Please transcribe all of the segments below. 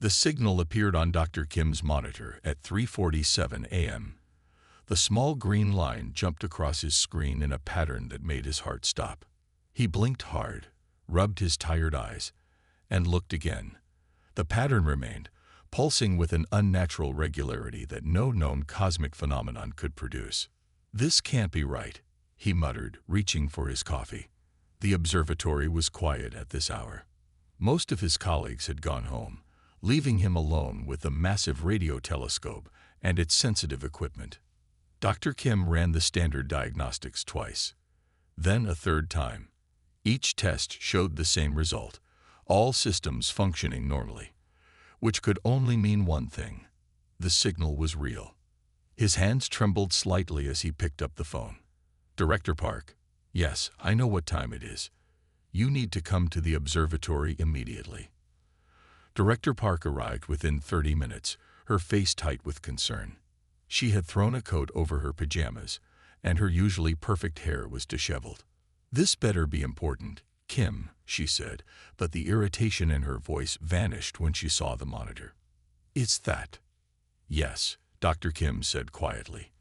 The signal appeared on Dr. Kim's monitor at 3:47 a.m. The small green line jumped across his screen in a pattern that made his heart stop. He blinked hard, rubbed his tired eyes, and looked again. The pattern remained, pulsing with an unnatural regularity that no known cosmic phenomenon could produce. "This can't be right," he muttered, reaching for his coffee. The observatory was quiet at this hour. Most of his colleagues had gone home, leaving him alone with the massive radio telescope and its sensitive equipment. Dr. Kim ran the standard diagnostics twice, then a third time. Each test showed the same result, all systems functioning normally, which could only mean one thing: the signal was real. His hands trembled slightly as he picked up the phone. "Director Park." "Yes, I know what time it is. You need to come to the observatory immediately." Director Park arrived within 30 minutes, her face tight with concern. She had thrown a coat over her pajamas, and her usually perfect hair was disheveled. "This better be important, Kim," she said, but the irritation in her voice vanished when she saw the monitor. "It's that." "Yes," Dr. Kim said quietly.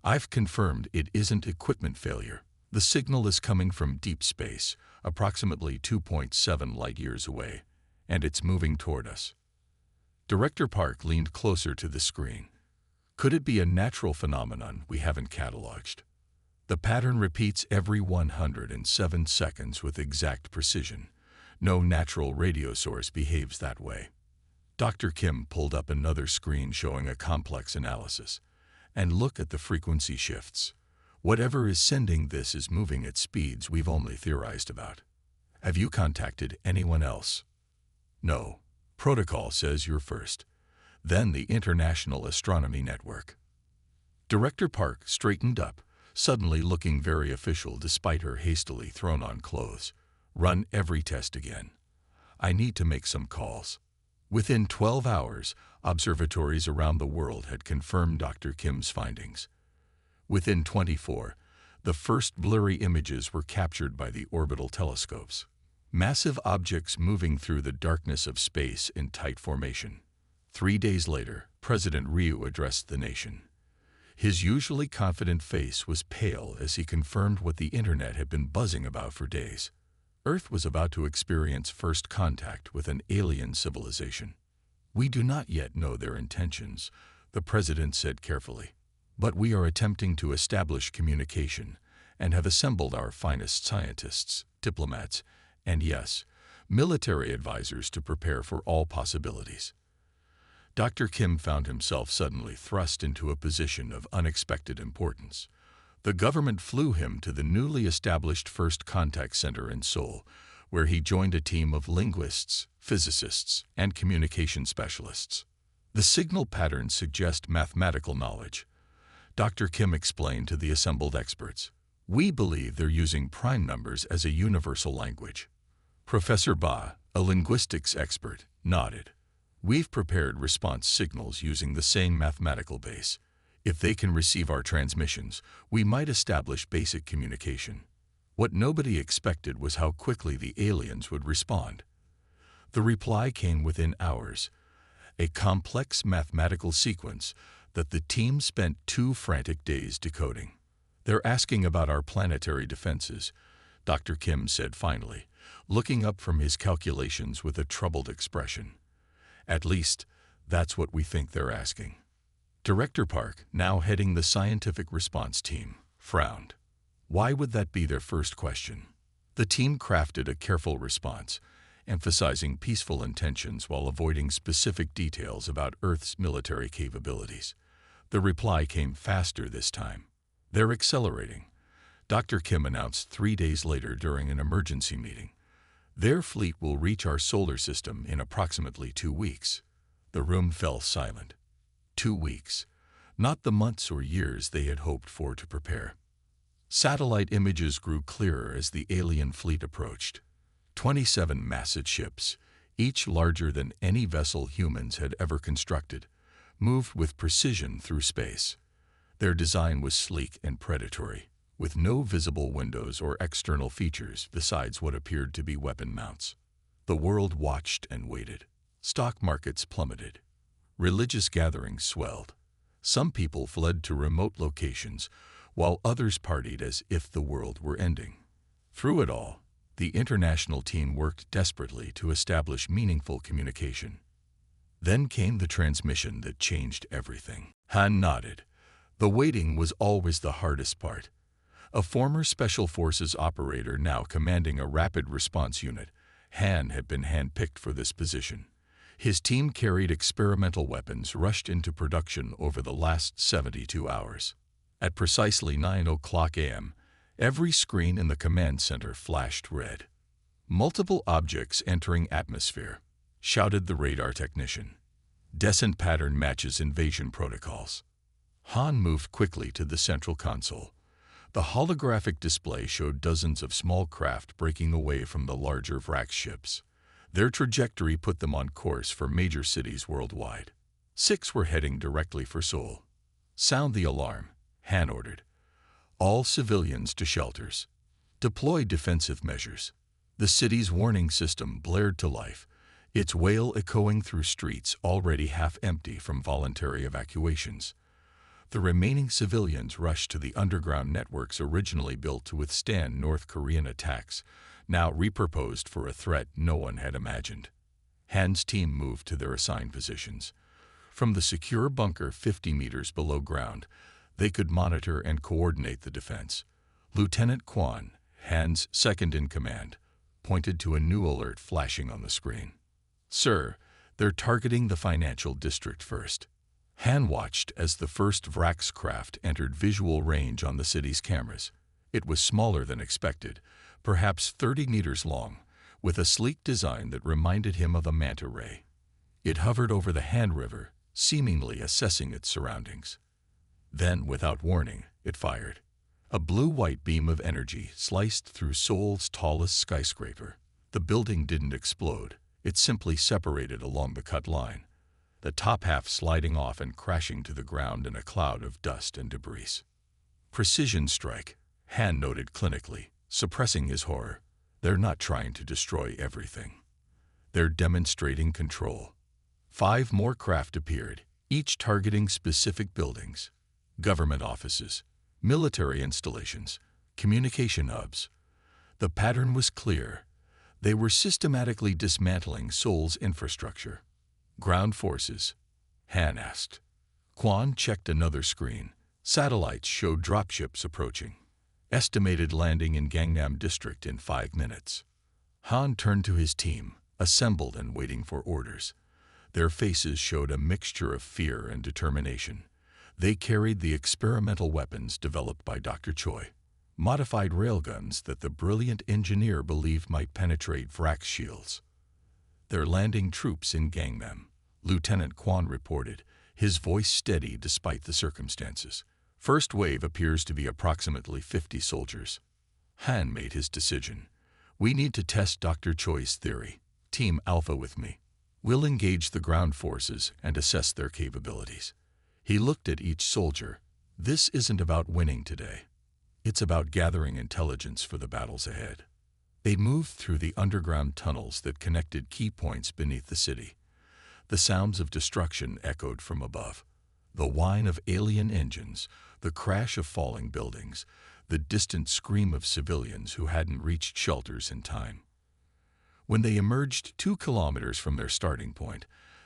"I've confirmed it isn't equipment failure. The signal is coming from deep space, approximately 2.7 light-years away, and it's moving toward us." Director Park leaned closer to the screen. "Could it be a natural phenomenon we haven't cataloged? The pattern repeats every 107 seconds with exact precision. No natural radio source behaves that way." Dr. Kim pulled up another screen showing a complex analysis. "And look at the frequency shifts. Whatever is sending this is moving at speeds we've only theorized about. Have you contacted anyone else?" "No. Protocol says you're first. Then the International Astronomy Network." Director Park straightened up, suddenly looking very official despite her hastily thrown-on clothes. "Run every test again. I need to make some calls." Within 12 hours, observatories around the world had confirmed Dr. Kim's findings. Within 24, the first blurry images were captured by the orbital telescopes. Massive objects moving through the darkness of space in tight formation. 3 days later, President Ryu addressed the nation. His usually confident face was pale as he confirmed what the internet had been buzzing about for days. Earth was about to experience first contact with an alien civilization. "We do not yet know their intentions," the president said carefully. "But we are attempting to establish communication and have assembled our finest scientists, diplomats, and yes, military advisors to prepare for all possibilities." Dr. Kim found himself suddenly thrust into a position of unexpected importance. The government flew him to the newly established First Contact Center in Seoul, where he joined a team of linguists, physicists, and communication specialists. "The signal patterns suggest mathematical knowledge," Dr. Kim explained to the assembled experts. "We believe they're using prime numbers as a universal language." Professor Ba, a linguistics expert, nodded. "We've prepared response signals using the same mathematical base. If they can receive our transmissions, we might establish basic communication." What nobody expected was how quickly the aliens would respond. The reply came within hours, a complex mathematical sequence that the team spent 2 frantic days decoding. "They're asking about our planetary defenses," Dr. Kim said finally, looking up from his calculations with a troubled expression. "At least, that's what we think they're asking." Director Park, now heading the scientific response team, frowned. Why would that be their first question? The team crafted a careful response, emphasizing peaceful intentions while avoiding specific details about Earth's military capabilities. The reply came faster this time. "They're accelerating," Dr. Kim announced 3 days later during an emergency meeting. "Their fleet will reach our solar system in approximately 2 weeks. The room fell silent. 2 weeks, not the months or years they had hoped for to prepare. Satellite images grew clearer as the alien fleet approached. 27 massive ships, each larger than any vessel humans had ever constructed, moved with precision through space. Their design was sleek and predatory, with no visible windows or external features besides what appeared to be weapon mounts. The world watched and waited. Stock markets plummeted. Religious gatherings swelled. Some people fled to remote locations, while others partied as if the world were ending. Through it all, the international team worked desperately to establish meaningful communication. Then came the transmission that changed everything. Han nodded. The waiting was always the hardest part. A former Special Forces operator now commanding a rapid response unit, Han had been handpicked for this position. His team carried experimental weapons rushed into production over the last 72 hours. At precisely 9:00 a.m., every screen in the command center flashed red. "Multiple objects entering atmosphere," shouted the radar technician. "Descent pattern matches invasion protocols." Han moved quickly to the central console. The holographic display showed dozens of small craft breaking away from the larger Vrax ships. Their trajectory put them on course for major cities worldwide. 6 were heading directly for Seoul. "Sound the alarm," Han ordered. "All civilians to shelters. Deploy defensive measures." The city's warning system blared to life, its wail echoing through streets already half empty from voluntary evacuations. The remaining civilians rushed to the underground networks originally built to withstand North Korean attacks, now repurposed for a threat no one had imagined. Han's team moved to their assigned positions. From the secure bunker 50 meters below ground, they could monitor and coordinate the defense. Lieutenant Kwon, Han's second-in-command, pointed to a new alert flashing on the screen. "Sir, they're targeting the financial district first." Han watched as the first Vrax craft entered visual range on the city's cameras. It was smaller than expected, perhaps 30 meters long, with a sleek design that reminded him of a manta ray. It hovered over the Han River, seemingly assessing its surroundings. Then, without warning, it fired. A blue-white beam of energy sliced through Seoul's tallest skyscraper. The building didn't explode, it simply separated along the cut line, the top half sliding off and crashing to the ground in a cloud of dust and debris. "Precision strike," Han noted clinically, suppressing his horror. "They're not trying to destroy everything. They're demonstrating control." 5 more craft appeared, each targeting specific buildings, government offices, military installations, communication hubs. The pattern was clear. They were systematically dismantling Seoul's infrastructure. "Ground forces?" Han asked. Kwon checked another screen. Satellites showed dropships approaching. Estimated landing in Gangnam District in 5 minutes. Han turned to his team, assembled and waiting for orders. Their faces showed a mixture of fear and determination. They carried the experimental weapons developed by Dr. Choi, modified railguns that the brilliant engineer believed might penetrate Vrax shields. "They're landing troops in Gangnam," Lieutenant Kwon reported, his voice steady despite the circumstances. "First wave appears to be approximately 50 soldiers." Han made his decision. "We need to test Dr. Choi's theory. Team Alpha with me. We'll engage the ground forces and assess their capabilities." He looked at each soldier. "This isn't about winning today. It's about gathering intelligence for the battles ahead." They moved through the underground tunnels that connected key points beneath the city. The sounds of destruction echoed from above. The whine of alien engines, the crash of falling buildings, the distant scream of civilians who hadn't reached shelters in time. When they emerged 2 kilometers from their starting point,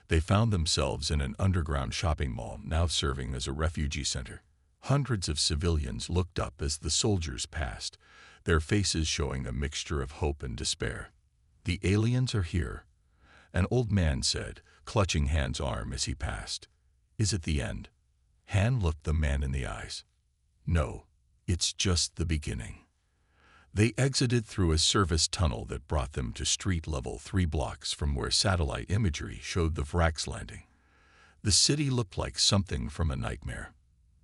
they found themselves in an underground shopping mall now serving as a refugee center. Hundreds of civilians looked up as the soldiers passed, their faces showing a mixture of hope and despair. "The aliens are here," an old man said, clutching Han's arm as he passed. "Is it the end?" Han looked the man in the eyes. "No, it's just the beginning." They exited through a service tunnel that brought them to street level 3 blocks from where satellite imagery showed the Vrax landing. The city looked like something from a nightmare.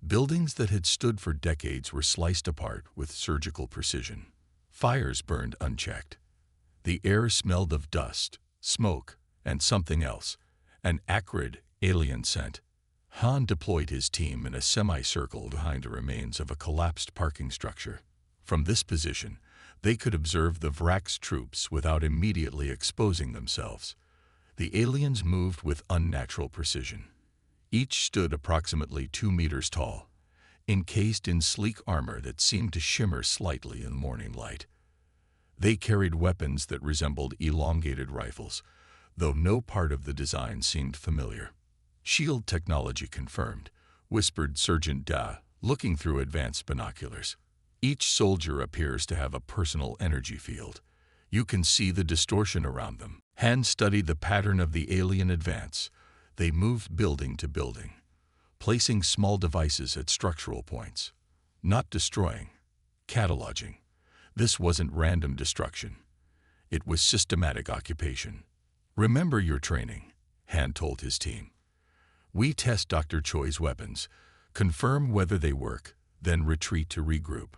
Buildings that had stood for decades were sliced apart with surgical precision. Fires burned unchecked. The air smelled of dust, smoke, and something else, an acrid, alien scent. Han deployed his team in a semicircle behind the remains of a collapsed parking structure. From this position, they could observe the Vrax troops without immediately exposing themselves. The aliens moved with unnatural precision. Each stood approximately 2 meters tall, encased in sleek armor that seemed to shimmer slightly in the morning light. They carried weapons that resembled elongated rifles, though no part of the design seemed familiar. "Shield technology confirmed," whispered Sergeant Da, looking through advanced binoculars. "Each soldier appears to have a personal energy field. You can see the distortion around them." Han studied the pattern of the alien advance. They moved building to building, placing small devices at structural points. Not destroying, cataloging. This wasn't random destruction. It was systematic occupation. "Remember your training," Han told his team. "We test Dr. Choi's weapons, confirm whether they work, then retreat to regroup.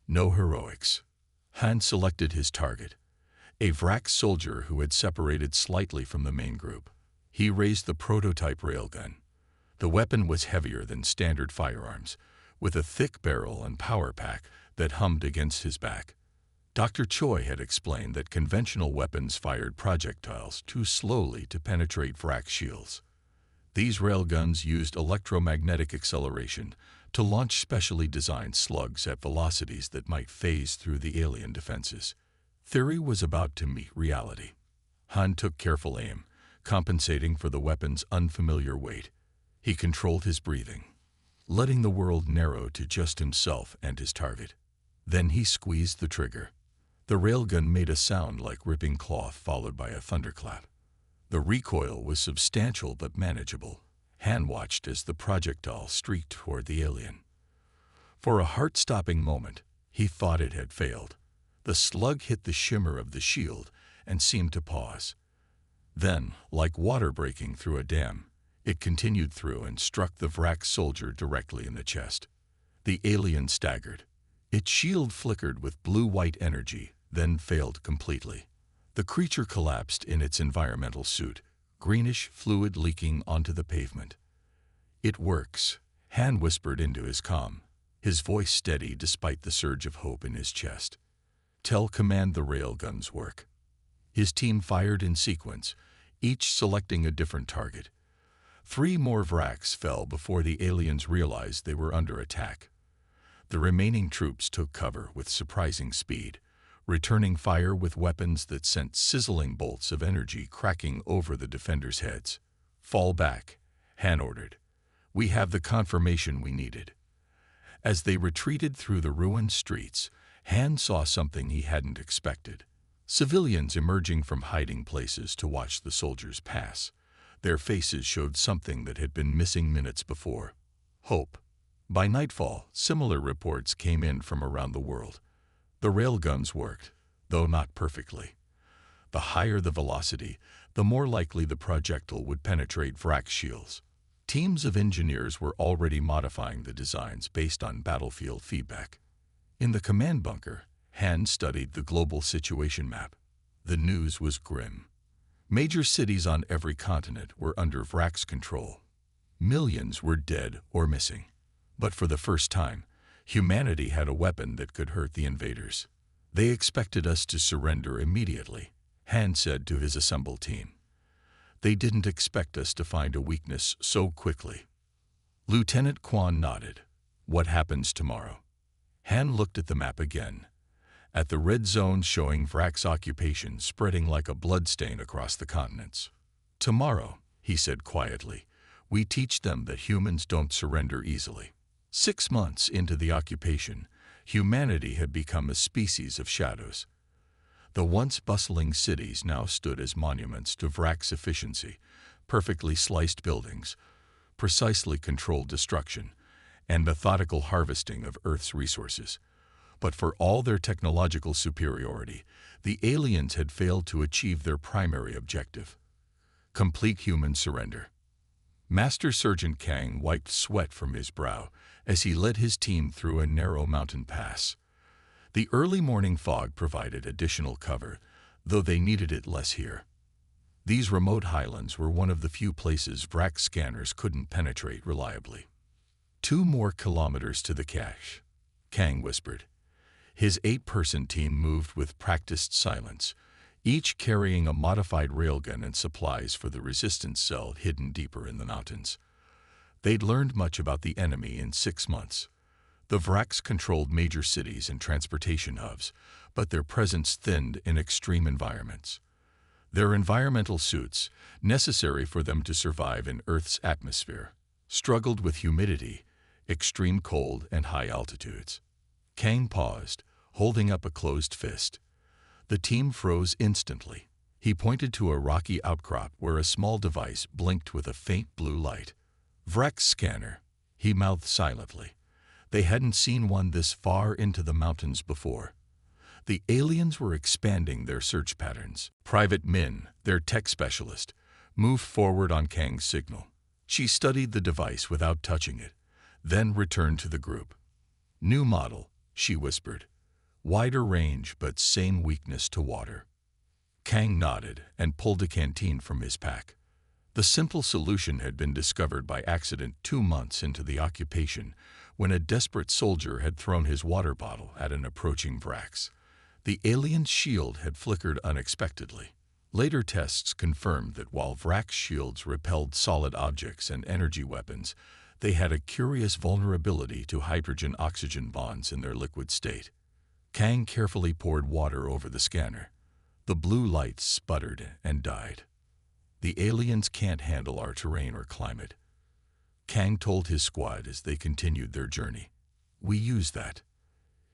No heroics." Han selected his target, a Vrax soldier who had separated slightly from the main group. He raised the prototype railgun. The weapon was heavier than standard firearms, with a thick barrel and power pack that hummed against his back. Dr. Choi had explained that conventional weapons fired projectiles too slowly to penetrate Vrax shields. These railguns used electromagnetic acceleration to launch specially designed slugs at velocities that might phase through the alien defenses. Theory was about to meet reality. Han took careful aim, compensating for the weapon's unfamiliar weight. He controlled his breathing, letting the world narrow to just himself and his target. Then he squeezed the trigger. The railgun made a sound like ripping cloth, followed by a thunderclap. The recoil was substantial but manageable. Han watched as the projectile streaked toward the alien. For a heart-stopping moment, he thought it had failed. The slug hit the shimmer of the shield and seemed to pause. Then, like water breaking through a dam, it continued through and struck the Vrax soldier directly in the chest. The alien staggered. Its shield flickered with blue-white energy, then failed completely. The creature collapsed in its environmental suit, greenish fluid leaking onto the pavement. "It works," Han whispered into his comm, his voice steady despite the surge of hope in his chest. "Tell command the railguns work." His team fired in sequence, each selecting a different target. 3 more Vrax fell before the aliens realized they were under attack. The remaining troops took cover with surprising speed, returning fire with weapons that sent sizzling bolts of energy cracking over the defenders' heads. "Fall back," Han ordered. "We have the confirmation we needed." As they retreated through the ruined streets, Han saw something he hadn't expected. Civilians emerging from hiding places to watch the soldiers pass. Their faces showed something that had been missing minutes before: hope. By nightfall, similar reports came in from around the world. The railguns worked, though not perfectly. The higher the velocity, the more likely the projectile would penetrate Vrax shields. Teams of engineers were already modifying the designs based on battlefield feedback. In the command bunker, Han studied the global situation map. The news was grim. Major cities on every continent were under Vrax control. Millions were dead or missing. But for the first time, humanity had a weapon that could hurt the invaders. "They expected us to surrender immediately," Han said to his assembled team. "They didn't expect us to find a weakness so quickly." Lieutenant Quan nodded. "What happens tomorrow?" Han looked at the map again, at the red zones showing Vrax occupation spreading like a bloodstain across the continents. "Tomorrow," he said quietly, "we teach them that humans don't surrender easily." 6 months into the occupation, humanity had become a species of shadows. The once bustling cities now stood as monuments to Vrax efficiency, perfectly sliced buildings, precisely controlled destruction, and methodical harvesting of Earth's resources. But for all their technological superiority, the aliens had failed to achieve their primary objective: complete human surrender. Master Sergeant Kang wiped sweat from his brow as he led his team through a narrow mountain pass. The early morning fog provided additional cover, though they needed it less here. These remote highlands were one of the few places Vrax scanners couldn't penetrate reliably. 2 more kilometers to the cache," Kang whispered. His 8-person team moved with practiced silence, each carrying a modified railgun and supplies for the resistance cell hidden deeper in the mountains. They'd learned much about the enemy in 6 months. The Vraks controlled major cities and transportation hubs, but their presence thinned in extreme environments. Their environmental suits, necessary for them to survive in Earth's atmosphere, struggled with humidity, extreme cold, and high altitudes. Kang paused, holding up a closed fist. The team froze instantly. He pointed to a rocky outcrop where a small device blinked with a faint blue light. Vrak's scanner, he mouthed silently. They hadn't seen one this far into the mountains before. The aliens were expanding their search patterns. Private Min, their tech specialist, moved forward on Kang's signal. She studied the device without touching it, then returned to the group. "New model," she whispered. "Wider range, but same weakness to water." Kang nodded and pulled a canteen from his pack. The simple solution had been discovered by accident 2 months into the occupation, when a desperate soldier had thrown his water bottle at an approaching Vrax. The alien's shield had flickered unexpectedly. Later tests confirmed that while Vrax shields repelled solid objects and energy weapons, they had a curious vulnerability to hydrogen-oxygen bonds in their liquid state. Kang carefully poured water over the scanner. The blue lights sputtered and died. "The aliens can't handle our terrain or climate," Kang told his squad as they continued their journey. "We use that."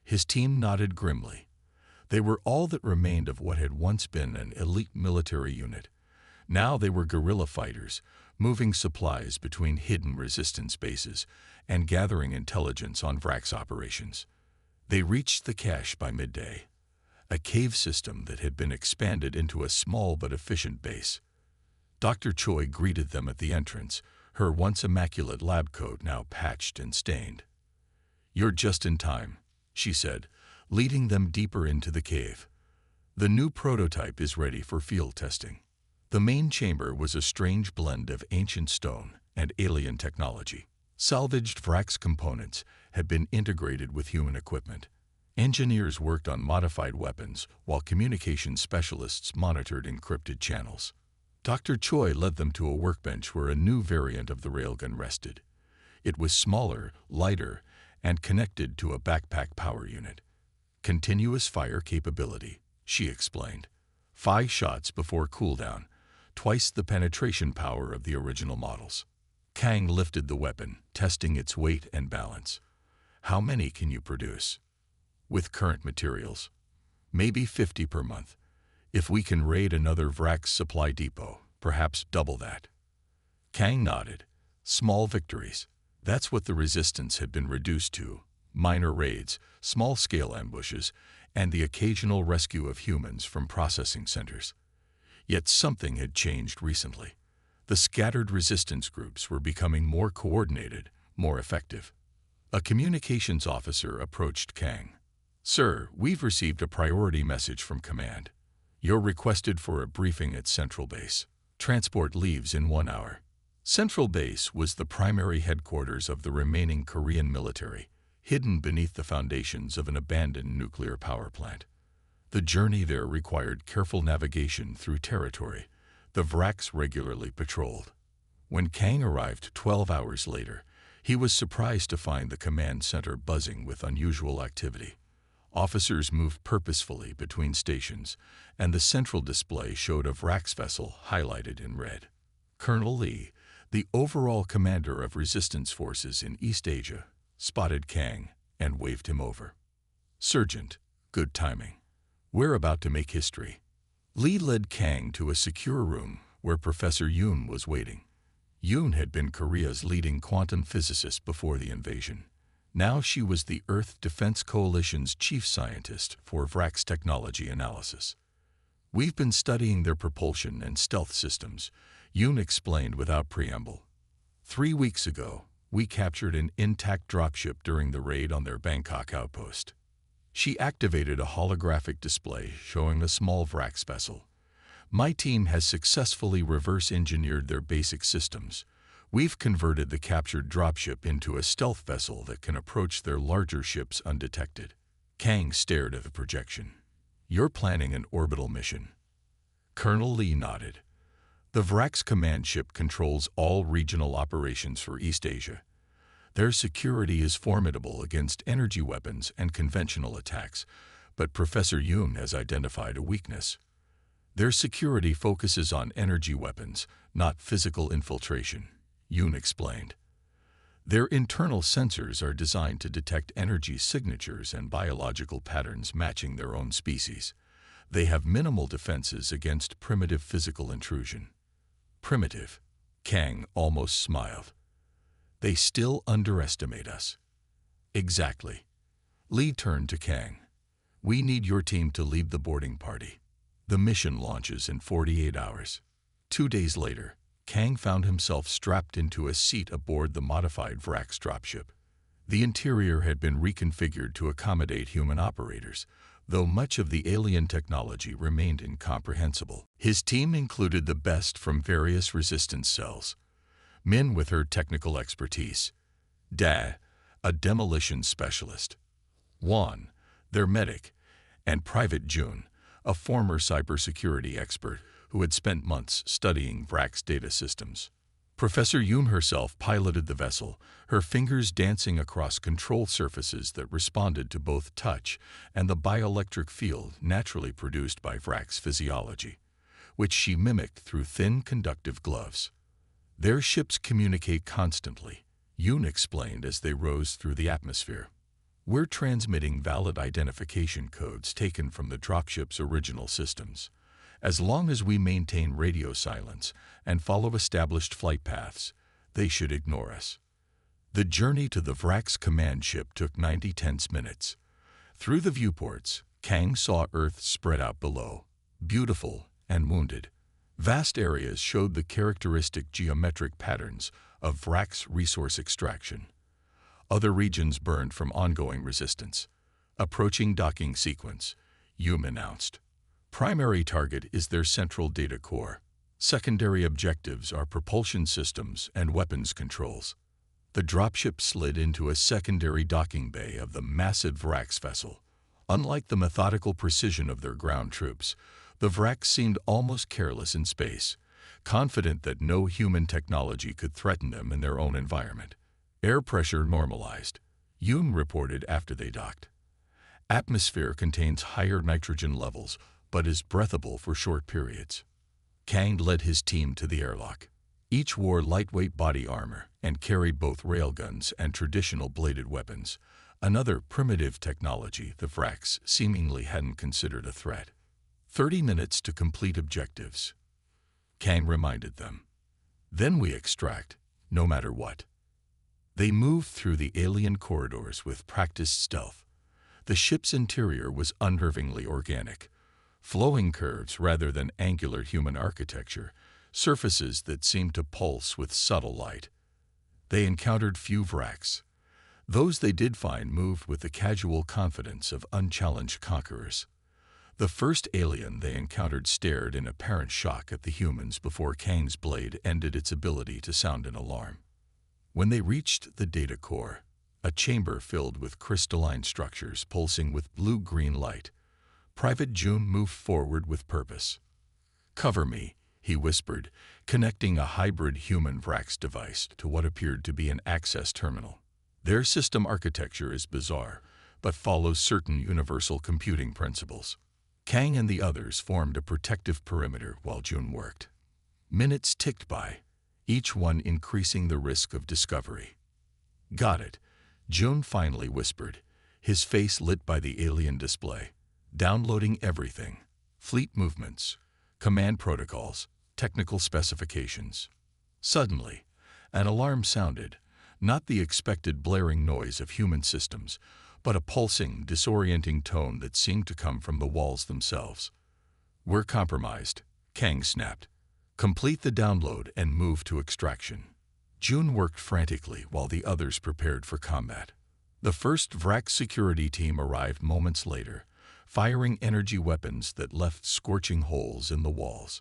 His team nodded grimly. They were all that remained of what had once been an elite military unit. Now they were guerrilla fighters, moving supplies between hidden resistance bases and gathering intelligence on Vrax operations. They reached the cache by midday, a cave system that had been expanded into a small but efficient base. Dr. Choi greeted them at the entrance, her once immaculate lab coat now patched and stained. "You're just in time," she said, leading them deeper into the cave. "The new prototype is ready for field testing." The main chamber was a strange blend of ancient stone and alien technology. Salvaged Vrax components had been integrated with human equipment. Engineers worked on modified weapons, while communications specialists monitored encrypted channels. Dr. Choi led them to a workbench where a new variant of the railgun rested. It was smaller, lighter, and connected to a backpack power unit. "Continuous fire capability," she explained. 5 shots before cooldown, twice the penetration power of the original models. Kang lifted the weapon, testing its weight and balance. "How many can you produce?" "With current materials, maybe 50 per month. If we can raid another Vrax supply depot, perhaps double that." Kang nodded. Small victories. That's what the resistance had been reduced to. Minor raids, small-scale ambushes, and the occasional rescue of humans from processing centers. Yet something had changed recently. The scattered resistance groups were becoming more coordinated, more effective. A communications officer approached Kang. "Sir, we've received a priority message from Command. You're requested for a briefing at Central Base. Transport leaves in 1 hour." Central Base was the primary headquarters of the remaining Korean military, hidden beneath the foundations of an abandoned nuclear power plant. The journey there required careful navigation through territory the Vrax regularly patrolled. When Kang arrived 12 hours later, he was surprised to find the command center buzzing with unusual activity. Officers moved purposefully between stations, and the central display showed a Vrax vessel highlighted in red. Colonel Lee, the overall commander of resistance forces in East Asia, spotted Kang and waved him over. "Sergeant, good timing. We're about to make history." Lee led Kang to a secure room where Professor Yoon was waiting. Yoon had been Korea's leading quantum physicist before the invasion. Now she was the Earth Defense Coalition's chief scientist for Vrax technology analysis. "We've been studying their propulsion and stealth systems," Yoon explained without preamble. 3 weeks ago, we captured an intact dropship during the raid on their Bangkok outpost. She activated a holographic display showing a small Vrax vessel. "My team has successfully reverse-engineered their basic systems. We've converted the captured dropship into a stealth vessel that can approach their larger ships undetected." Kang stared at the projection. "You're planning an orbital mission." Colonel Lee nodded. The Vrax command ship controls all regional operations for East Asia. Their security is formidable against energy weapons and conventional attacks, but Professor Yoon has identified a weakness. Their security focuses on energy weapons, not physical infiltration, Yoon explained. Their internal sensors are designed to detect energy signatures and biological patterns matching their own species. They have minimal defenses against primitive physical intrusion. Primitive, Kang almost smiled. They still underestimate us. Exactly. Lee turned to Kang. We need your team to lead the boarding party. The mission launches in 48 hours. 2 days later, Kang found himself strapped into a seat aboard the modified Vrax dropship. The interior had been reconfigured to accommodate human operators, though much of the alien technology remained incomprehensible. His team included the best from various resistance cells. Min with her technical expertise, Da, a demolition specialist, Wan, their medic, and Private June, a former cybersecurity expert who had spent months studying Vrax data systems. Professor Yoon herself piloted the vessel, her fingers dancing across control surfaces that responded to both touch and the bioelectric field naturally produced by Vrax physiology, which she mimicked through thin conductive gloves. Their ships communicate constantly, Yoon explained as they rose through the atmosphere. We're transmitting valid identification codes taken from the dropship's original systems. As long as we maintain radio silence and follow established flight paths, they should ignore us. The journey to the Vrax command ship took 90 tense minutes. Through the viewports, Kang saw Earth spread out below, beautiful and wounded. Vast areas showed the characteristic geometric patterns of Vrax resource extraction. Other regions burned from ongoing resistance. Approaching docking sequence, Yoon announced. Primary target is their central data core. Secondary objectives are propulsion systems and weapons controls. The dropship slid into a secondary docking bay of the massive Vrax vessel. Unlike the methodical precision of their ground troops, the Vrax seemed almost careless in space, confident that no human technology could threaten them in their own environment. Air pressure normalized, Yoon reported after they docked. Atmosphere contains higher nitrogen levels, but is breathable for short periods. Kang led his team to the airlock. Each wore lightweight body armor and carried both railguns and traditional bladed weapons, another primitive technology the Vrax seemingly hadn't considered a threat. 30 minutes to complete objectives, Kang reminded them. Then we extract, no matter what. They moved through the alien corridors with practiced stealth. The ship's interior was unnervingly organic. Flowing curves rather than angular human architecture, surfaces that seemed to pulse with subtle light. They encountered few Vrax. Those they did find moved with the casual confidence of unchallenged conquerors. The first alien they encountered stared in apparent shock at the humans before Kang's blade ended its ability to sound an alarm. When they reached the data core, a chamber filled with crystalline structures pulsing with blue-green light, Private June moved forward with purpose. "Cover me," he whispered, connecting a hybrid human Vrax device to what appeared to be an access terminal. Their system architecture is bizarre, but follows certain universal computing principles. Kang and the others formed a protective perimeter while June worked. Minutes ticked by, each one increasing the risk of discovery. "Got it," June finally whispered, his face lit by the alien display. Downloading everything: fleet movements, command protocols, technical specifications. Suddenly, an alarm sounded, not the expected blaring noise of human systems, but a pulsing, disorienting tone that seemed to come from the walls themselves. "We're compromised," Kang snapped. "Complete the download and move to extraction." June worked frantically while the others prepared for combat. The first Vrax security team arrived moments later, firing energy weapons that left scorching holes in the walls.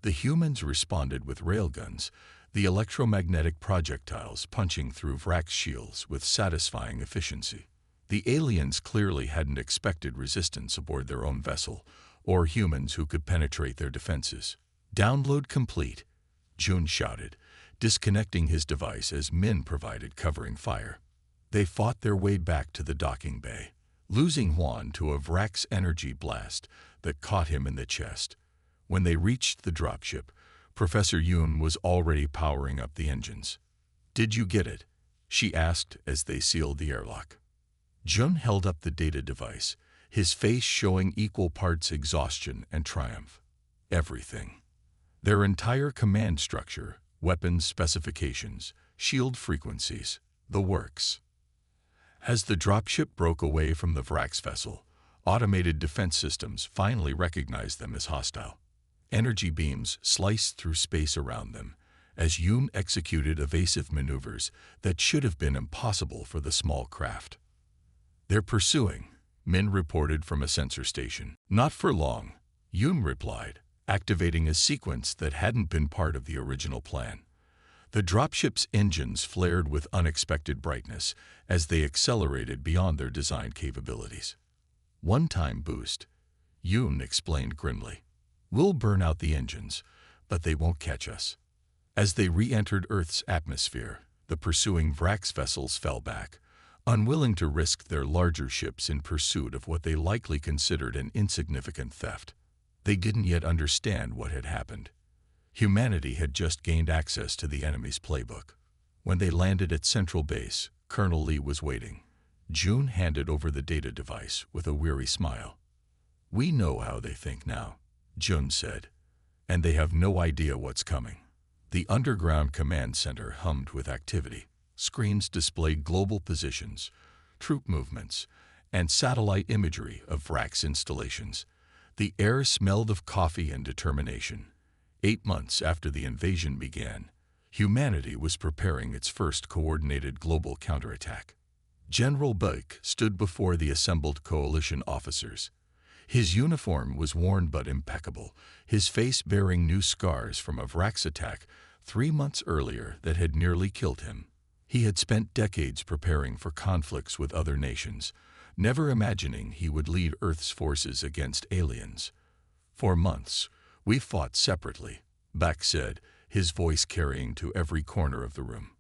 The humans responded with railguns, the electromagnetic projectiles punching through Vrax shields with satisfying efficiency. The aliens clearly hadn't expected resistance aboard their own vessel, or humans who could penetrate their defenses. "Download complete," Jun shouted, disconnecting his device as Min provided covering fire. They fought their way back to the docking bay, losing Huan to a Vrax energy blast that caught him in the chest. When they reached the dropship, Professor Yoon was already powering up the engines. "Did you get it?" she asked as they sealed the airlock. Jun held up the data device, his face showing equal parts exhaustion and triumph. "Everything. Their entire command structure, weapons specifications, shield frequencies, the works." As the dropship broke away from the Vrax vessel, automated defense systems finally recognized them as hostile. Energy beams sliced through space around them as Yoon executed evasive maneuvers that should have been impossible for the small craft. "They're pursuing," Min reported from a sensor station. "Not for long," Yoon replied, activating a sequence that hadn't been part of the original plan. The dropship's engines flared with unexpected brightness as they accelerated beyond their design capabilities. "One-time boost," Yoon explained grimly. "We'll burn out the engines, but they won't catch us." As they re-entered Earth's atmosphere, the pursuing Vrax vessels fell back, unwilling to risk their larger ships in pursuit of what they likely considered an insignificant theft. They didn't yet understand what had happened. Humanity had just gained access to the enemy's playbook. When they landed at Central Base, Colonel Lee was waiting. Jun handed over the data device with a weary smile. "We know how they think now," Jun said, "and they have no idea what's coming." The underground command center hummed with activity. Screens displayed global positions, troop movements, and satellite imagery of Vrax installations. The air smelled of coffee and determination. 8 months after the invasion began, humanity was preparing its first coordinated global counterattack. General Buck stood before the assembled coalition officers. His uniform was worn but impeccable, his face bearing new scars from a Vrax attack 3 months earlier that had nearly killed him. He had spent decades preparing for conflicts with other nations, never imagining he would lead Earth's forces against aliens. "For months, we fought separately," Buck said, his voice carrying to every corner of the room.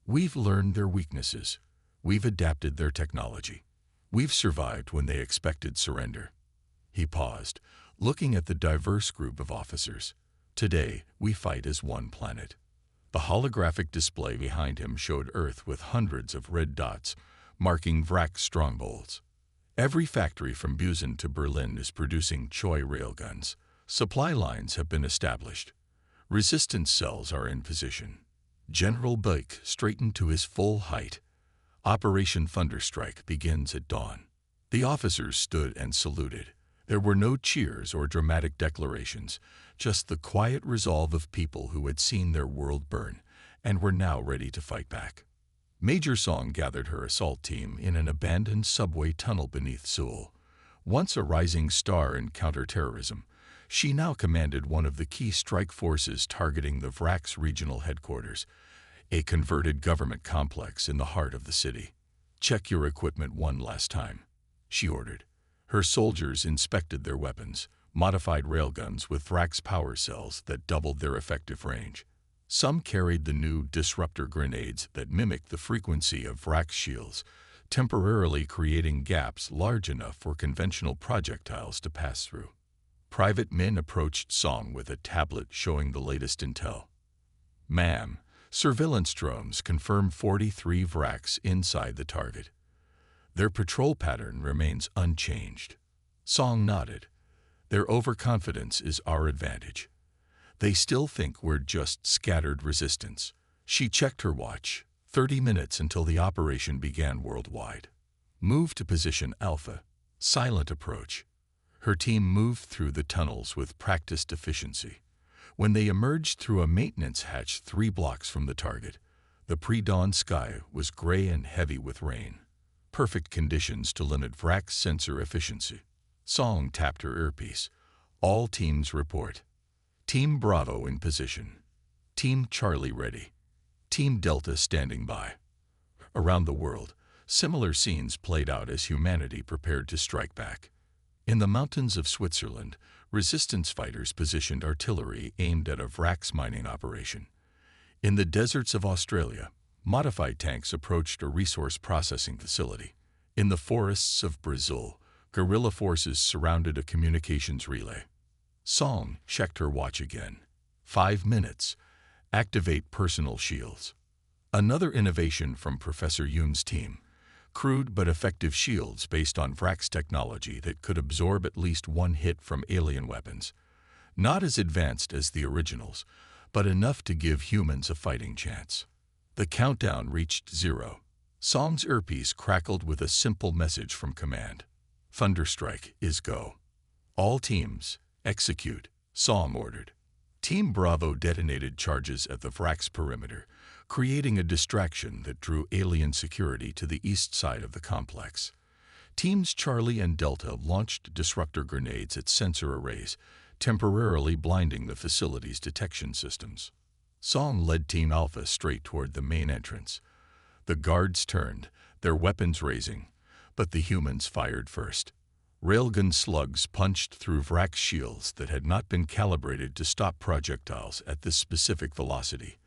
"We've learned their weaknesses. We've adapted their technology. We've survived when they expected surrender." He paused, looking at the diverse group of officers. "Today, we fight as one planet." The holographic display behind him showed Earth with hundreds of red dots, marking Vrax strongholds. Every factory from Busan to Berlin is producing Choi railguns. Supply lines have been established. Resistance cells are in position. General Buck straightened to his full height. "Operation Thunderstrike begins at dawn." The officers stood and saluted. There were no cheers or dramatic declarations, just the quiet resolve of people who had seen their world burn and were now ready to fight back. Major Song gathered her assault team in an abandoned subway tunnel beneath Seoul. Once a rising star in counterterrorism, she now commanded one of the key strike forces targeting the Vrax regional headquarters, a converted government complex in the heart of the city. "Check your equipment one last time," she ordered. Her soldiers inspected their weapons, modified railguns with Vrax power cells that doubled their effective range. Some carried the new disruptor grenades that mimicked the frequency of Vrax shields, temporarily creating gaps large enough for conventional projectiles to pass through. Private Min approached Song with a tablet showing the latest intel. "Ma'am, surveillance drones confirm 43 Vrax inside the target. Their patrol pattern remains unchanged." Song nodded. "Their overconfidence is our advantage. They still think we're just scattered resistance." She checked her watch. 30 minutes until the operation began worldwide. "Move to position Alpha. Silent approach." Her team moved through the tunnels with practiced efficiency. When they emerged through a maintenance hatch 3 blocks from the target, the pre-dawn sky was gray and heavy with rain. Perfect conditions to limit Vrax sensor efficiency. Song tapped her earpiece. "All teams report. Team Bravo in position. Team Charlie ready. Team Delta standing by." Around the world, similar scenes played out as humanity prepared to strike back. In the mountains of Switzerland, resistance fighters positioned artillery aimed at a Vrax mining operation. In the deserts of Australia, modified tanks approached a resource processing facility. In the forests of Brazil, guerrilla forces surrounded a communications relay. Song checked her watch again. 5 minutes. Activate personal shields. Another innovation from Professor Yoon's team. Crude but effective shields based on Vrax technology that could absorb at least one hit from alien weapons. Not as advanced as the originals, but enough to give humans a fighting chance. The countdown reached 0. Song's earpiece crackled with a simple message from command. Thunderstrike is go. All teams, execute, Song ordered. Team Bravo detonated charges at the Vrax perimeter, creating a distraction that drew alien security to the east side of the complex. Teams Charlie and Delta launched disruptor grenades at sensor arrays, temporarily blinding the facility's detection systems. Song led Team Alpha straight toward the main entrance. The guards turned, their weapons raising, but the humans fired first. Railgun slugs punched through Vrax shields that had not been calibrated to stop projectiles at this specific velocity.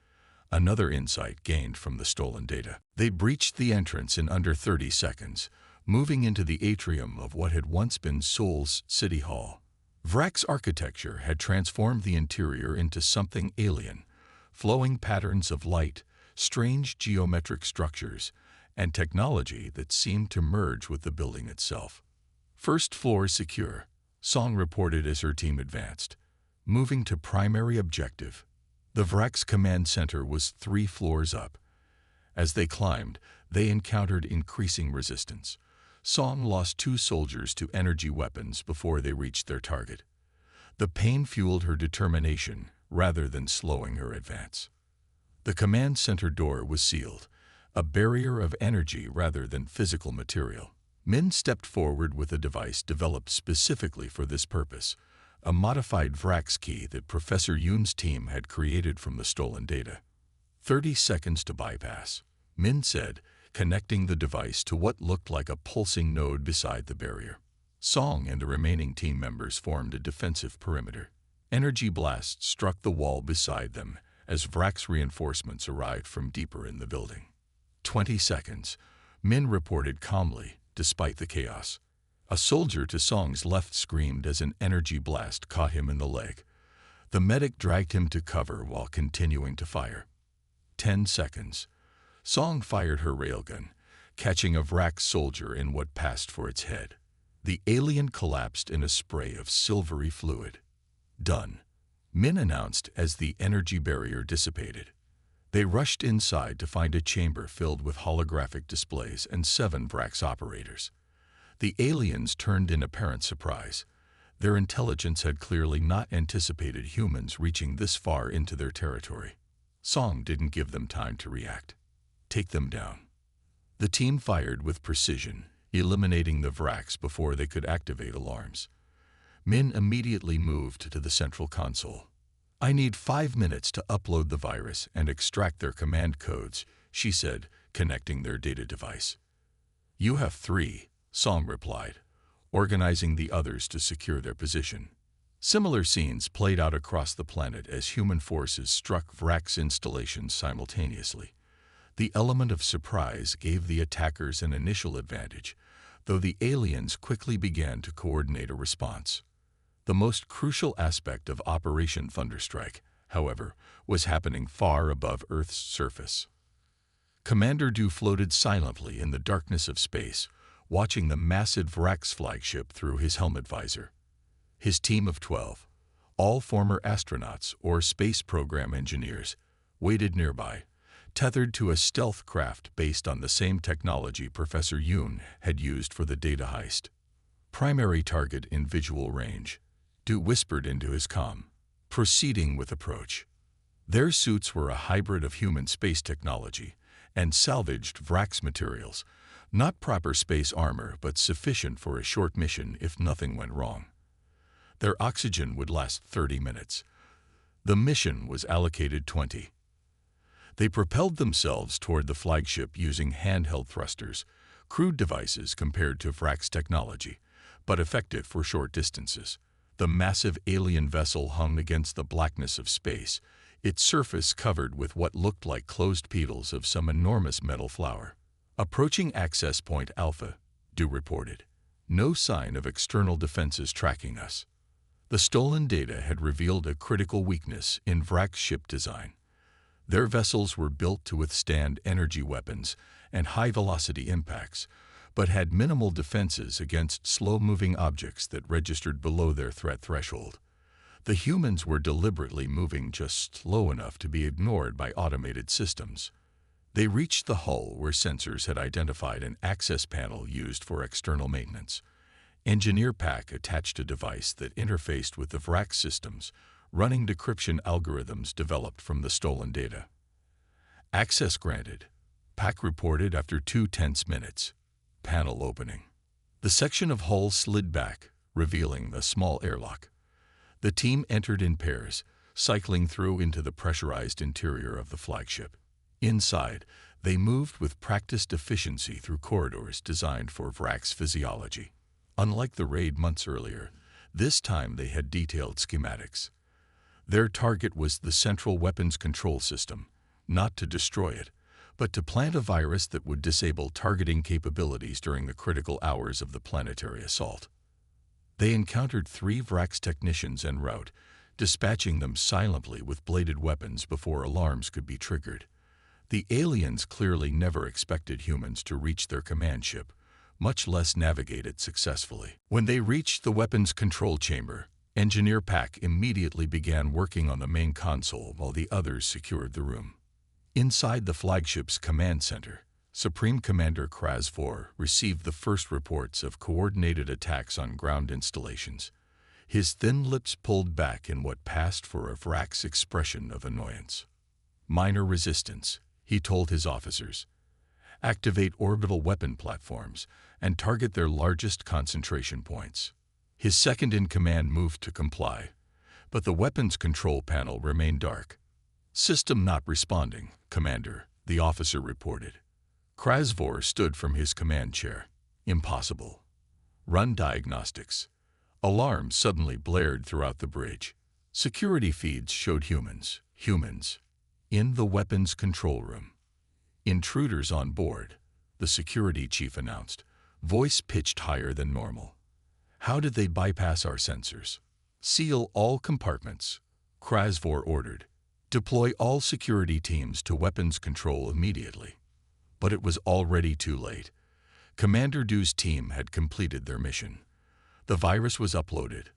Another insight gained from the stolen data. They breached the entrance in under 30 seconds, moving into the atrium of what had once been Seoul's City Hall. Vrax architecture had transformed the interior into something alien, flowing patterns of light, strange geometric structures, and technology that seemed to merge with the building itself. First floor secure, Song reported as her team advanced. Moving to primary objective. The Vrax command center was 3 floors up. As they climbed, they encountered increasing resistance. Song lost 2 soldiers to energy weapons before they reached their target. The pain fueled her determination rather than slowing her advance. The command center door was sealed, a barrier of energy rather than physical material. Min stepped forward with a device developed specifically for this purpose, a modified Vrax key that Professor Yoon's team had created from the stolen data. 30 seconds to bypass, Min said, connecting the device to what looked like a pulsing node beside the barrier. Song and the remaining team members formed a defensive perimeter. Energy blasts struck the wall beside them as Vrax reinforcements arrived from deeper in the building. 20 seconds, Min reported calmly, despite the chaos. A soldier to Song's left screamed as an energy blast caught him in the leg. The medic dragged him to cover while continuing to fire. 10 seconds. Song fired her railgun, catching a Vrax soldier in what passed for its head. The alien collapsed in a spray of silvery fluid. Done, Min announced as the energy barrier dissipated. They rushed inside to find a chamber filled with holographic displays and 7 Vrax operators. The aliens turned in apparent surprise. Their intelligence had clearly not anticipated humans reaching this far into their territory. Song didn't give them time to react. Take them down. The team fired with precision, eliminating the Vrax before they could activate alarms. Min immediately moved to the central console. I need 5 minutes to upload the virus and extract their command codes, she said, connecting their data device. You have 3, Song replied, organizing the others to secure their position. Similar scenes played out across the planet as human forces struck Vrax installations simultaneously. The element of surprise gave the attackers an initial advantage, though the aliens quickly began to coordinate a response. The most crucial aspect of Operation Thunderstrike, however, was happening far above Earth's surface. Commander Du floated silently in the darkness of space, watching the massive Vrax flagship through his helmet visor. His team of 12, all former astronauts or space program engineers, waited nearby, tethered to a stealth craft based on the same technology Professor Yoon had used for the data heist. Primary target in visual range, Du whispered into his comm, proceeding with approach. Their suits were a hybrid of human space technology and salvaged Vrax materials, not proper space armor but sufficient for a short mission if nothing went wrong. Their oxygen would last 30 minutes. The mission was allocated 20. They propelled themselves toward the flagship using handheld thrusters, crude devices compared to Vrax technology, but effective for short distances. The massive alien vessel hung against the blackness of space, its surface covered with what looked like closed petals of some enormous metal flower. Approaching Access Point Alpha, Dew reported. No sign of external defenses tracking us. The stolen data had revealed a critical weakness in Vrak's ship design. Their vessels were built to withstand energy weapons and high-velocity impacts, but had minimal defenses against slow-moving objects that registered below their threat threshold. The humans were deliberately moving just slow enough to be ignored by automated systems. They reached the hull where sensors had identified an access panel used for external maintenance. Engineer Pack attached a device that interfaced with the Vrak systems, running decryption algorithms developed from the stolen data. Access granted, Pack reported after 2 tense minutes. Panel opening. The section of hull slid back, revealing a small airlock. The team entered in pairs, cycling through into the pressurized interior of the flagship. Inside, they moved with practiced efficiency through corridors designed for Vrak's physiology. Unlike the raid months earlier, this time they had detailed schematics. Their target was the central weapons control system, not to destroy it, but to plant a virus that would disable targeting capabilities during the critical hours of the planetary assault. They encountered 3 Vrak's technicians en route, dispatching them silently with bladed weapons before alarms could be triggered. The aliens clearly never expected humans to reach their command ship, much less navigate it successfully. When they reached the weapons control chamber, Engineer Pack immediately began working on the main console while the others secured the room. Inside the flagship's command center, Supreme Commander Krasvor received the first reports of coordinated attacks on ground installations. His thin lips pulled back in what passed for a Vrak's expression of annoyance. Minor resistance, he told his officers. Activate orbital weapon platforms and target their largest concentration points. His second-in-command moved to comply, but the weapons control panel remained dark. System not responding, Commander, the officer reported. Krasvor stood from his command chair. Impossible. Run diagnostics. Alarms suddenly blared throughout the bridge. Security feeds showed humans, in the weapons control room. Intruders on board, the security chief announced, voice pitched higher than normal. How did they bypass our sensors? Seal all compartments, Krasvor ordered. Deploy all security teams to weapons control immediately. But it was already too late. Commander Dew's team had completed their mission. The virus was uploaded,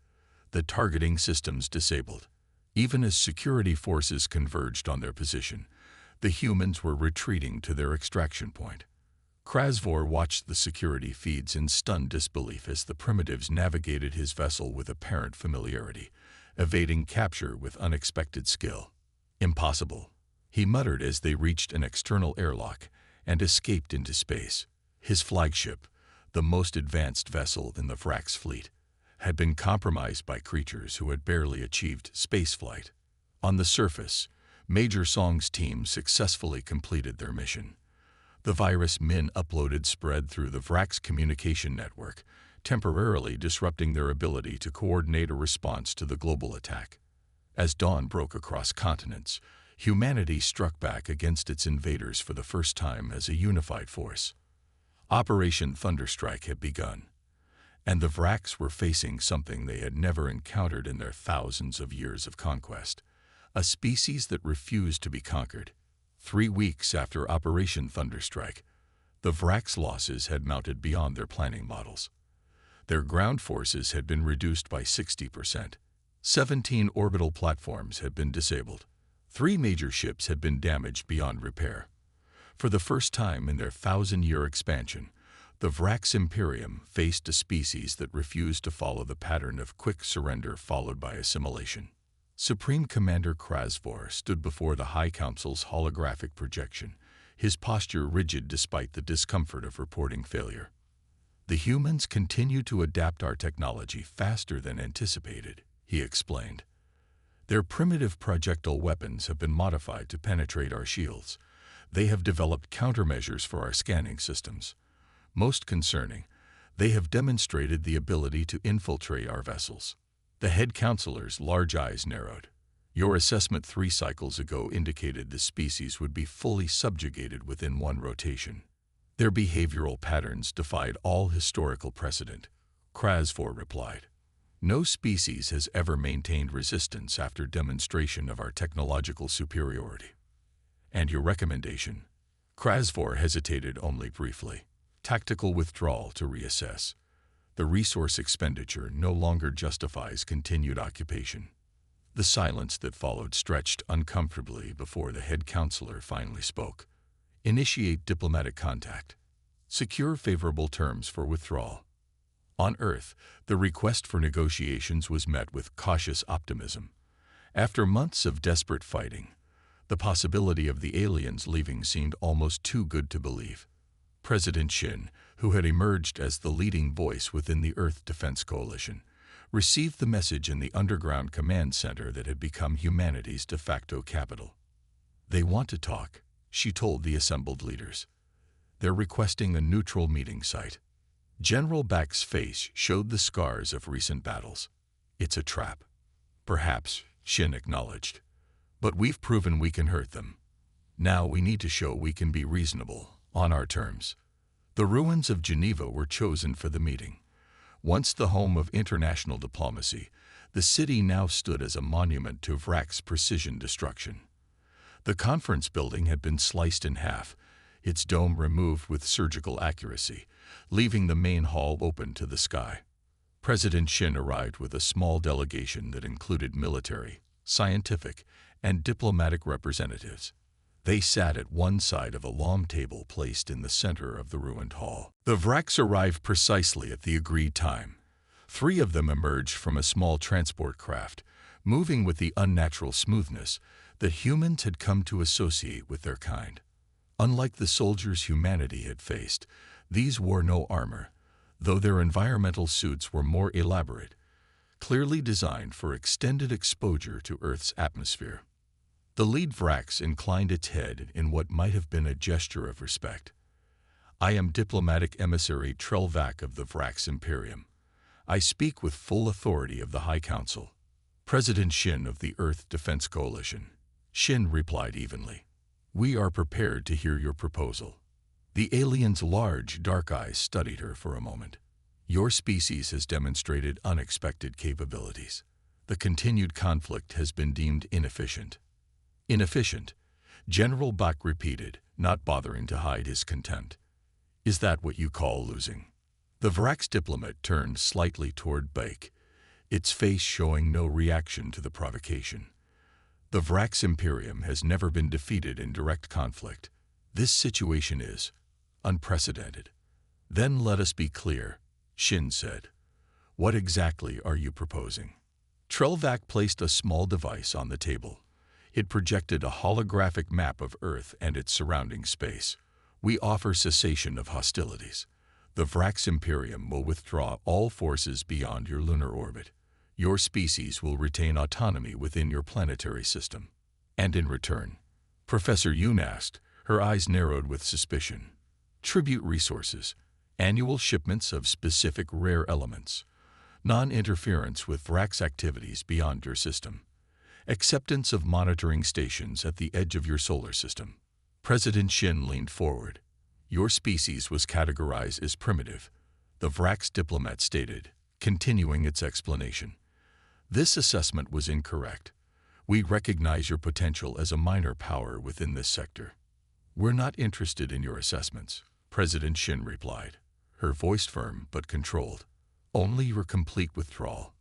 the targeting systems disabled. Even as security forces converged on their position, the humans were retreating to their extraction point. Krasvor watched the security feeds in stunned disbelief as the primitives navigated his vessel with apparent familiarity, evading capture with unexpected skill. Impossible, he muttered as they reached an external airlock and escaped into space. His flagship, the most advanced vessel in the Vrak's fleet, had been compromised by creatures who had barely achieved spaceflight. On the surface, Major Song's team successfully completed their mission. The virus Min uploaded spread through the Vrak's communication network, temporarily disrupting their ability to coordinate a response to the global attack. As dawn broke across continents, humanity struck back against its invaders for the first time as a unified force. Operation Thunderstrike had begun, and the Vraks were facing something they had never encountered in their thousands of years of conquest, a species that refused to be conquered. 3 weeks after Operation Thunderstrike, the Vraks' losses had mounted beyond their planning models. Their ground forces had been reduced by 60%. 17 orbital platforms had been disabled. 3 major ships had been damaged beyond repair. For the first time in their 1,000-year expansion, the Vrak's Imperium faced a species that refused to follow the pattern of quick surrender followed by assimilation. Supreme Commander Krasvor stood before the High Council's holographic projection, his posture rigid despite the discomfort of reporting failure. The humans continue to adapt our technology faster than anticipated, he explained. Their primitive projectile weapons have been modified to penetrate our shields. They have developed countermeasures for our scanning systems. Most concerning, They have demonstrated the ability to infiltrate our vessels. The head counselor's large eyes narrowed. Your assessment 3 cycles ago indicated the species would be fully subjugated within 1 rotation. Their behavioral patterns defied all historical precedent, Krasvor replied. No species has ever maintained resistance after demonstration of our technological superiority. And your recommendation? Krasvor hesitated only briefly. Tactical withdrawal to reassess. The resource expenditure no longer justifies continued occupation. The silence that followed stretched uncomfortably before the head counselor finally spoke. Initiate diplomatic contact. Secure favorable terms for withdrawal. On Earth, the request for negotiations was met with cautious optimism. After months of desperate fighting, the possibility of the aliens leaving seemed almost too good to believe. President Shin, who had emerged as the leading voice within the Earth Defense Coalition, received the message in the underground command center that had become humanity's de facto capital. They want to talk, she told the assembled leaders. They're requesting a neutral meeting site. General Bak's face showed the scars of recent battles. It's a trap. Perhaps, Shin acknowledged. But we've proven we can hurt them. Now we need to show we can be reasonable, on our terms. The ruins of Geneva were chosen for the meeting. Once the home of international diplomacy, the city now stood as a monument to Vrak's precision destruction. The conference building had been sliced in half, its dome removed with surgical accuracy, leaving the main hall open to the sky. President Shin arrived with a small delegation that included military, scientific, and diplomatic representatives. They sat at one side of a long table placed in the center of the ruined hall. The Vraks arrived precisely at the agreed time. 3 of them emerged from a small transport craft, moving with the unnatural smoothness that humans had come to associate with their kind. Unlike the soldiers humanity had faced, these wore no armor, though their environmental suits were more elaborate, clearly designed for extended exposure to Earth's atmosphere. The lead Vrax inclined its head in what might have been a gesture of respect. I am diplomatic emissary Trelvac of the Vrax Imperium. I speak with full authority of the High Council. President Shin of the Earth Defense Coalition. Shin replied evenly. We are prepared to hear your proposal. The alien's large, dark eyes studied her for a moment. Your species has demonstrated unexpected capabilities. The continued conflict has been deemed inefficient. Inefficient, General Bach repeated, not bothering to hide his contempt. Is that what you call losing? The Vrax diplomat turned slightly toward Bach, its face showing no reaction to the provocation. The Vrax Imperium has never been defeated in direct conflict. This situation is unprecedented. Then let us be clear, Shin said. What exactly are you proposing? Trelvac placed a small device on the table. It projected a holographic map of Earth and its surrounding space. We offer cessation of hostilities. The Vrax Imperium will withdraw all forces beyond your lunar orbit. Your species will retain autonomy within your planetary system. And in return, Professor Yoon asked, her eyes narrowed with suspicion. Tribute resources, annual shipments of specific rare elements, non-interference with Vrax activities beyond your system, acceptance of monitoring stations at the edge of your solar system. President Shin leaned forward. Your species was categorized as primitive, the Vrax diplomat stated, continuing its explanation. This assessment was incorrect. We recognize your potential as a minor power within this sector. We're not interested in your assessments, President Shin replied, her voice firm but controlled. Only your complete withdrawal.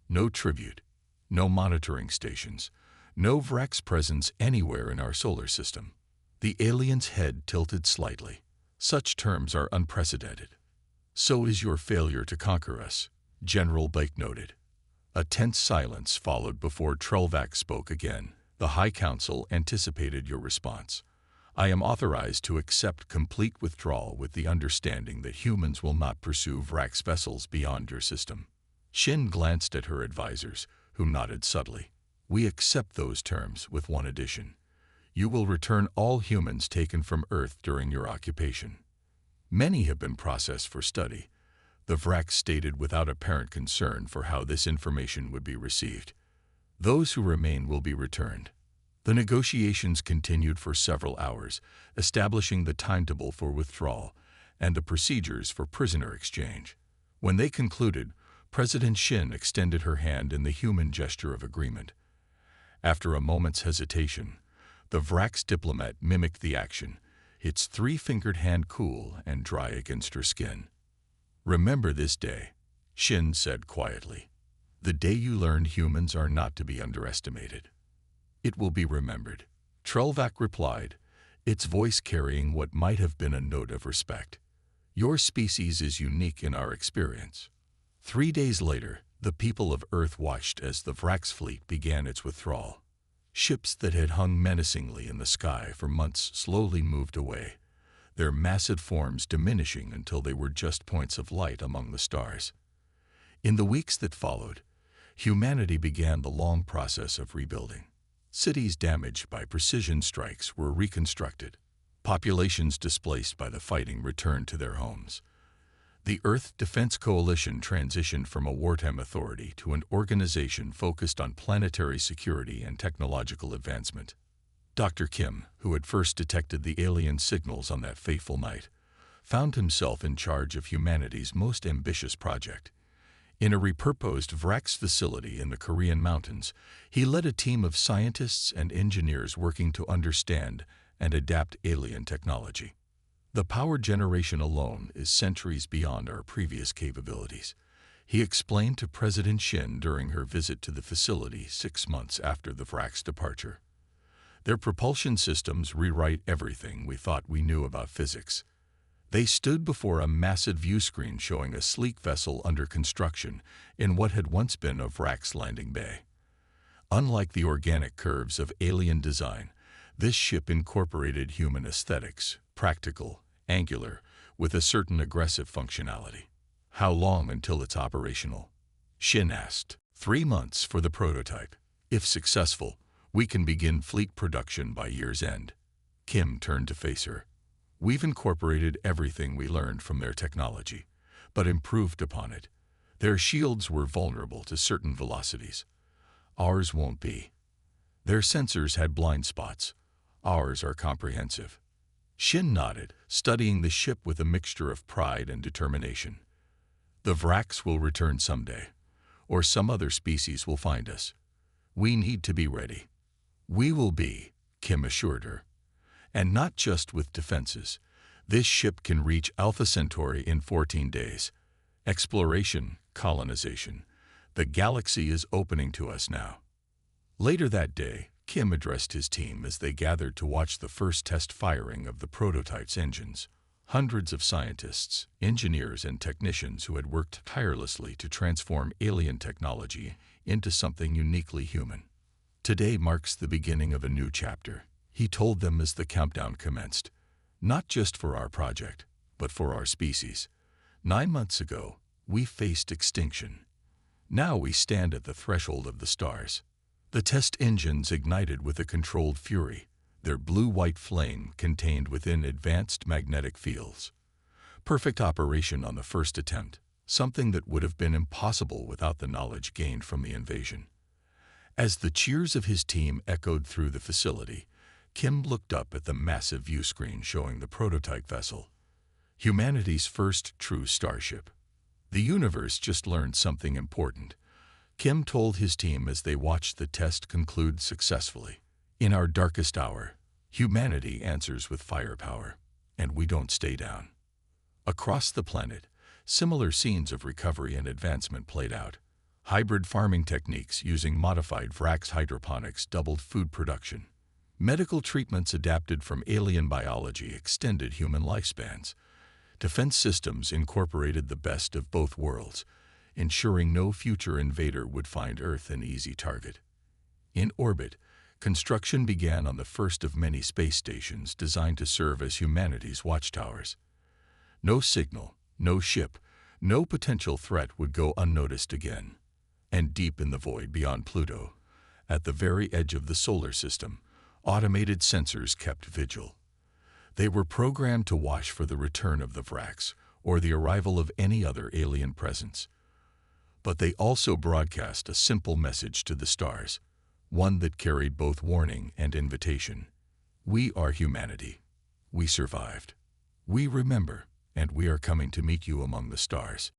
No tribute, no monitoring stations, no Vrax presence anywhere in our solar system. The alien's head tilted slightly. Such terms are unprecedented. So is your failure to conquer us, General Blake noted. A tense silence followed before Trelvac spoke again. The High Council anticipated your response. I am authorized to accept complete withdrawal with the understanding that humans will not pursue Vrax vessels beyond your system. Shin glanced at her advisors, who nodded subtly. We accept those terms with one addition. You will return all humans taken from Earth during your occupation. Many have been processed for study, The Vrax stated without apparent concern for how this information would be received. Those who remain will be returned. The negotiations continued for several hours, establishing the timetable for withdrawal and the procedures for prisoner exchange. When they concluded, President Shin extended her hand in the human gesture of agreement. After a moment's hesitation, the Vrax diplomat mimicked the action, its three-fingered hand cool and dry against her skin. "Remember this day," Shin said quietly. "The day you learned humans are not to be underestimated. It will be remembered." Trelvac replied, its voice carrying what might have been a note of respect. "Your species is unique in our experience." 3 days later, the people of Earth watched as the Vrax fleet began its withdrawal. Ships that had hung menacingly in the sky for months slowly moved away, their massive forms diminishing until they were just points of light among the stars. In the weeks that followed, humanity began the long process of rebuilding. Cities damaged by precision strikes were reconstructed. Populations displaced by the fighting returned to their homes. The Earth Defense Coalition transitioned from a wartime authority to an organization focused on planetary security and technological advancement. Dr. Kim, who had first detected the alien signals on that fateful night, found himself in charge of humanity's most ambitious project. In a repurposed Vrax facility in the Korean mountains, he led a team of scientists and engineers working to understand and adapt alien technology. "The power generation alone is centuries beyond our previous capabilities," he explained to President Shin during her visit to the facility 6 months after the Vrax departure. "Their propulsion systems rewrite everything we thought we knew about physics." They stood before a massive viewscreen showing a sleek vessel under construction in what had once been a Vrax landing bay. Unlike the organic curves of alien design, this ship incorporated human aesthetics, practical, angular, with a certain aggressive functionality. "How long until it's operational?" Shin asked. 3 months for the prototype. If successful, we can begin fleet production by year's end." Kim turned to face her. "We've incorporated everything we learned from their technology, but improved upon it. Their shields were vulnerable to certain velocities. Ours won't be. Their sensors had blind spots. Ours are comprehensive." Shin nodded, studying the ship with a mixture of pride and determination. "The Vrax will return someday, or some other species will find us. We need to be ready." "We will be," Kim assured her. "And not just with defenses. This ship can reach Alpha Centauri in 14 days. Exploration, colonization. The galaxy is opening to us now." Later that day, Kim addressed his team as they gathered to watch the first test firing of the prototype's engines. Hundreds of scientists, engineers, and technicians who had worked tirelessly to transform alien technology into something uniquely human. "Today marks the beginning of a new chapter," he told them as the countdown commenced. "Not just for our project, but for our species. 9 months ago, we faced extinction. Now we stand at the threshold of the stars." The test engines ignited with a controlled fury, their blue-white flame contained within advanced magnetic fields. Perfect operation on the first attempt, something that would have been impossible without the knowledge gained from the invasion. As the cheers of his team echoed through the facility, Kim looked up at the massive viewscreen showing the prototype vessel. Humanity's first true starship. "The universe just learned something important," Kim told his team as they watched the test conclude successfully. "In our darkest hour, humanity answers with firepower, and we don't stay down." Across the planet, similar scenes of recovery and advancement played out. Hybrid farming techniques using modified Vrax hydroponics doubled food production. Medical treatments adapted from alien biology extended human lifespans. Defense systems incorporated the best of both worlds, ensuring no future invader would find Earth an easy target. In orbit, construction began on the first of many space stations designed to serve as humanity's watchtowers. No signal, no ship, no potential threat would go unnoticed again. And deep in the void beyond Pluto, at the very edge of the solar system, automated sensors kept vigil. They were programmed to watch for the return of the Vrax, or the arrival of any other alien presence. But they also broadcast a simple message to the stars, one that carried both warning and invitation. We are humanity. We survived. We remember, and we are coming to meet you among the stars.